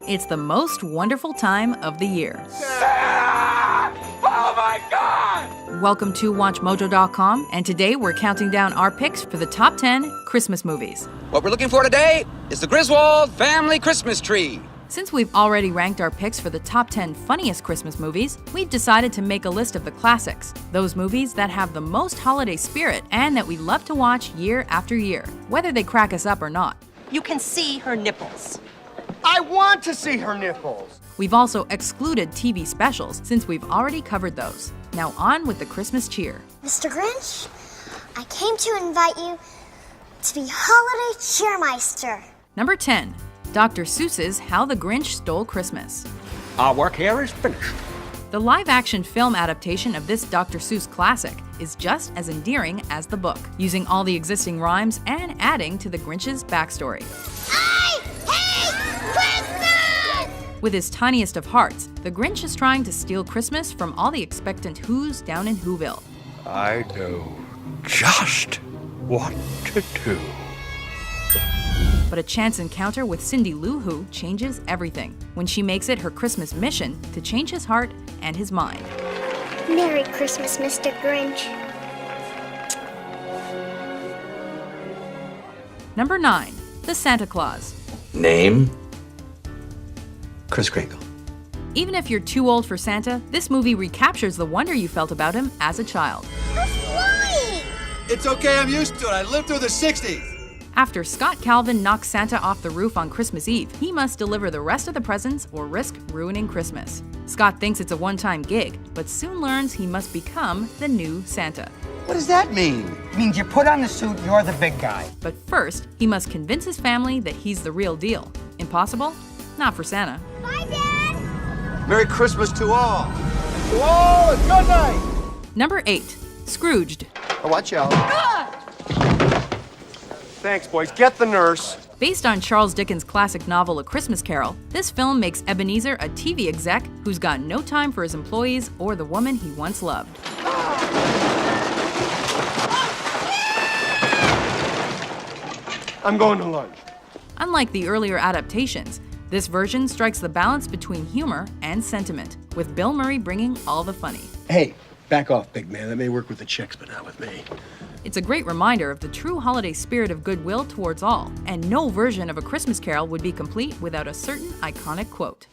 It's the most wonderful time of the year. Oh my God! Welcome to WatchMojo.com, and today we're counting down our picks for the top 10 Christmas movies. What we're looking for today is the Griswold Family Christmas Tree. Since we've already ranked our picks for the top 10 funniest Christmas movies, we've decided to make a list of the classics, those movies that have the most holiday spirit and that we love to watch year after year, whether they crack us up or not. You can see her nipples. I want to see her nipples! We've also excluded TV specials since we've already covered those. Now on with the Christmas cheer. Mr. Grinch, I came to invite you to be Holiday Cheermeister. Number 10, Dr. Seuss's How the Grinch Stole Christmas. Our work here is finished. The live-action film adaptation of this Dr. Seuss classic is just as endearing as the book, using all the existing rhymes and adding to the Grinch's backstory. I hate Christmas! With his tiniest of hearts, the Grinch is trying to steal Christmas from all the expectant Whos down in Whoville. I know just what to do. But a chance encounter with Cindy Lou Who changes everything when she makes it her Christmas mission to change his heart and his mind. Merry Christmas, Mr. Grinch. Number 9, The Santa Claus. Name? Kris Kringle. Even if you're too old for Santa, this movie recaptures the wonder you felt about him as a child. We're flying! It's okay, I'm used to it. I lived through the 60s. After Scott Calvin knocks Santa off the roof on Christmas Eve, he must deliver the rest of the presents or risk ruining Christmas. Scott thinks it's a one-time gig, but soon learns he must become the new Santa. What does that mean? It means you put on the suit, you're the big guy. But first, he must convince his family that he's the real deal. Impossible? Not for Santa. Bye, Dad! Merry Christmas to all. To all, and good night. Number 8, Scrooged. Oh, watch out. Thanks, boys. Get the nurse. Based on Charles Dickens' classic novel A Christmas Carol, this film makes Ebenezer a TV exec who's got no time for his employees or the woman he once loved. I'm going to lunch. Unlike the earlier adaptations, this version strikes the balance between humor and sentiment, with Bill Murray bringing all the funny. Hey, back off, big man. That may work with the chicks, but not with me. It's a great reminder of the true holiday spirit of goodwill towards all, and no version of A Christmas Carol would be complete without a certain iconic quote.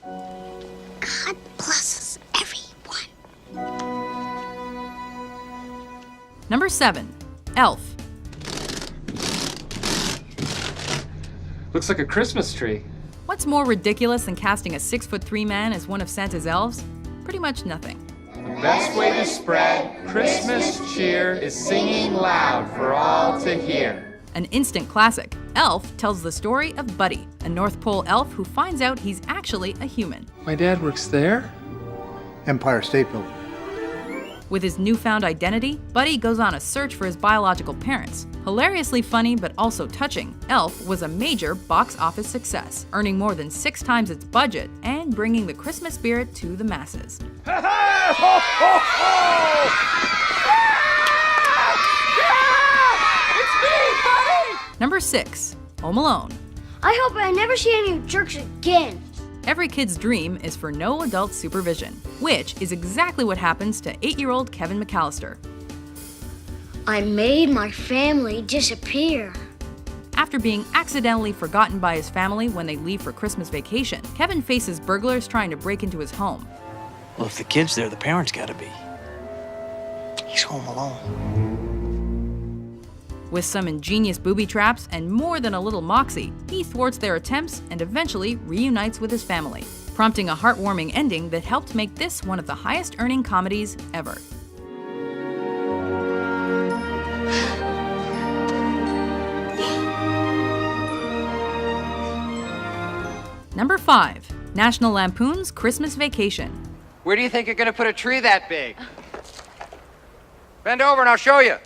God blesses everyone. Number 7, Elf. Looks like a Christmas tree. What's more ridiculous than casting a 6'3" man as one of Santa's elves? Pretty much nothing. The best way to spread Christmas cheer is singing loud for all to hear. An instant classic, Elf tells the story of Buddy, a North Pole elf who finds out he's actually a human. My dad works there? Empire State Building. With his newfound identity, Buddy goes on a search for his biological parents. Hilariously funny but also touching, Elf was a major box office success, earning more than 6 times its budget and bringing the Christmas spirit to the masses. Number 6, Home Alone. I hope I never see any jerks again. Every kid's dream is for no adult supervision, which is exactly what happens to 8-year-old Kevin McAllister. I made my family disappear. After being accidentally forgotten by his family when they leave for Christmas vacation, Kevin faces burglars trying to break into his home. Well, if the kid's there, the parents gotta be. He's home alone. With some ingenious booby traps and more than a little moxie, he thwarts their attempts and eventually reunites with his family, prompting a heartwarming ending that helped make this one of the highest-earning comedies ever. Number 5, National Lampoon's Christmas Vacation. Where do you think you're going to put a tree that big? Bend over and I'll show you.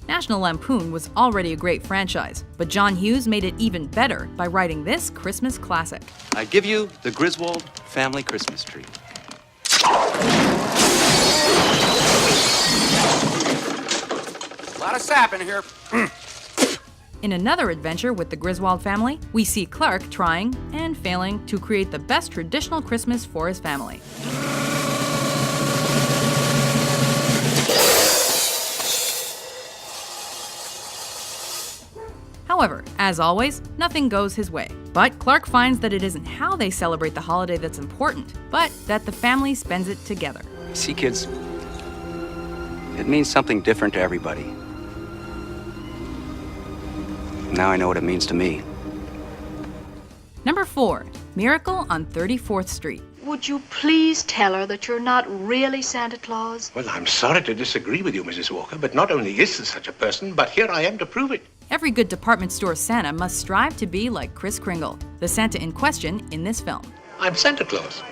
National Lampoon was already a great franchise, but John Hughes made it even better by writing this Christmas classic. I give you the Griswold Family Christmas Tree. A lot lot of sap in here. In another adventure with the Griswold family, we see Clark trying and failing to create the best traditional Christmas for his family. However, as always, nothing goes his way. But Clark finds that it isn't how they celebrate the holiday that's important, but that the family spends it together. See, kids, it means something different to everybody. Now I know what it means to me. Number 4, Miracle on 34th Street. Would you please tell her that you're not really Santa Claus? Well, I'm sorry to disagree with you, Mrs. Walker, but not only is there such a person, but here I am to prove it. Every good department store Santa must strive to be like Kris Kringle, the Santa in question in this film. I'm Santa Claus.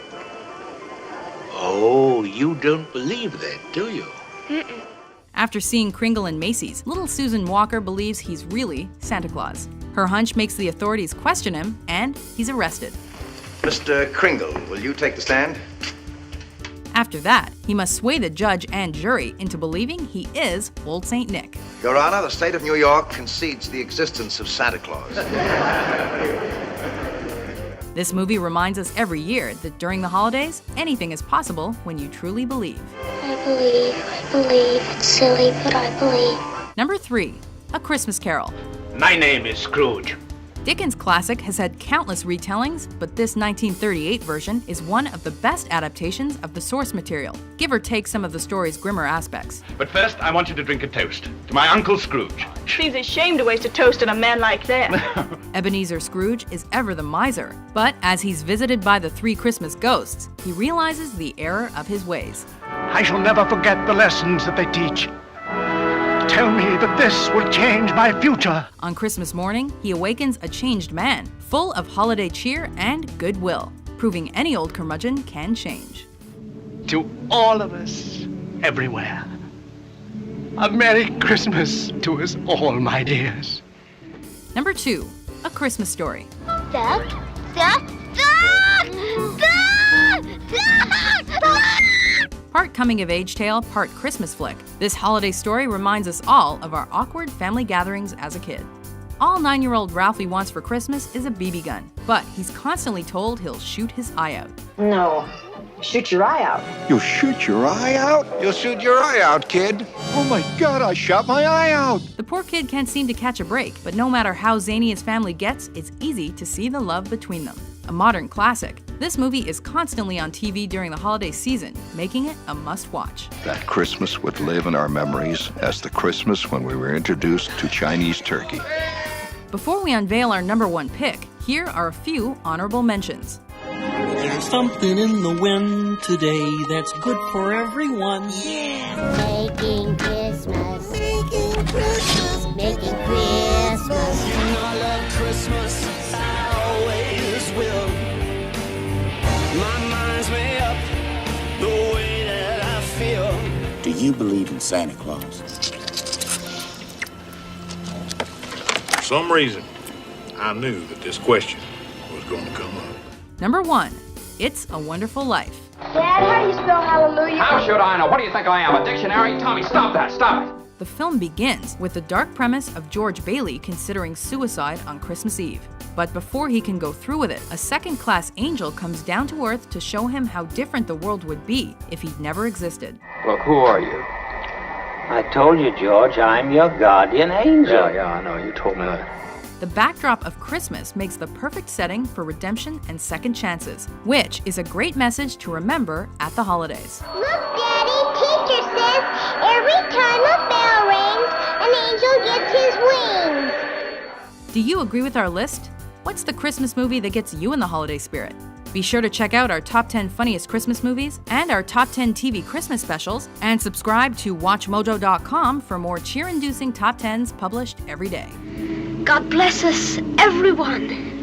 Oh, you don't believe that, do you? Mm-mm. After seeing Kringle in Macy's, little Susan Walker believes he's really Santa Claus. Her hunch makes the authorities question him, and he's arrested. Mr. Kringle, will you take the stand? After that, he must sway the judge and jury into believing he is Old St. Nick. Your Honor, the state of New York concedes the existence of Santa Claus. This movie reminds us every year that during the holidays, anything is possible when you truly believe. I believe, it's silly, but I believe. Number 3, A Christmas Carol. My name is Scrooge. Dickens' classic has had countless retellings, but this 1938 version is one of the best adaptations of the source material, give or take some of the story's grimmer aspects. But first, I want you to drink a toast to my Uncle Scrooge. Seems a shame to waste a toast on a man like that. Ebenezer Scrooge is ever the miser, but as he's visited by the 3 Christmas ghosts, he realizes the error of his ways. I shall never forget the lessons that they teach. Tell me that this will change my future. On Christmas morning, he awakens a changed man, full of holiday cheer and goodwill, proving any old curmudgeon can change. To all of us, everywhere, a Merry Christmas to us all, my dears. Number 2, A Christmas Story. Part coming-of-age tale, part Christmas flick, this holiday story reminds us all of our awkward family gatherings as a kid. All 9-year-old Ralphie wants for Christmas is a BB gun, but he's constantly told he'll shoot his eye out. No, shoot your eye out. You'll shoot your eye out? You'll shoot your eye out, kid. Oh my God, I shot my eye out. The poor kid can't seem to catch a break, but no matter how zany his family gets, it's easy to see the love between them. A modern classic, this movie is constantly on TV during the holiday season, making it a must-watch. That Christmas would live in our memories as the Christmas when we were introduced to Chinese turkey. Before we unveil our number 1 pick, here are a few honorable mentions. There's something in the wind today that's good for everyone. Yeah. Making Christmas. Making Christmas. Making Christmas. You know I love Christmas. I always will. My mind's made up the way that I feel. Do you believe in Santa Claus? For some reason, I knew that this question was going to come up. Number 1, It's a Wonderful Life. Dad, how do you spell hallelujah? How should I know? What do you think I am, a dictionary? Tommy, stop that, stop it. The film begins with the dark premise of George Bailey considering suicide on Christmas Eve. But before he can go through with it, a second-class angel comes down to Earth to show him how different the world would be if he'd never existed. Look, who are you? I told you, George, I'm your guardian angel. Yeah, I know. You told me that. The backdrop of Christmas makes the perfect setting for redemption and second chances, which is a great message to remember at the holidays. Look, Daddy, teacher says every time a bell rings, an angel gets his wings. Do you agree with our list? What's the Christmas movie that gets you in the holiday spirit? Be sure to check out our top 10 funniest Christmas movies and our top 10 TV Christmas specials, and subscribe to WatchMojo.com for more cheer-inducing top 10s published every day. God bless us, everyone.